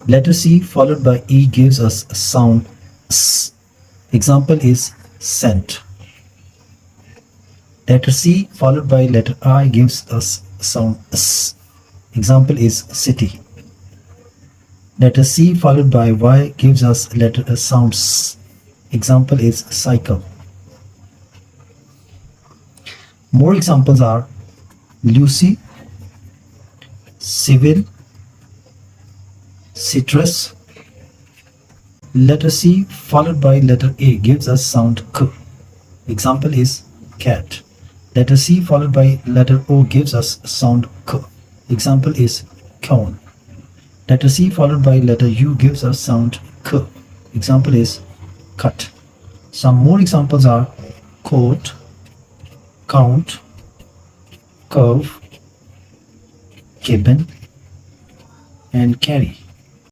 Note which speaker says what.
Speaker 1: Letter C followed by E gives us a sound S. Example is scent. Letter C followed by letter I gives us a sound S. Example is city. Letter C followed by Y gives us a sound S. Example is cycle. More examples are Lucy, civil, citrus. Letter C followed by letter A gives us sound K. Example is cat. Letter C followed by letter O gives us sound K. Example is cone. Letter C followed by letter U gives us sound K. Example is cut. Some more examples are coat, count, curve, cabin, and carry.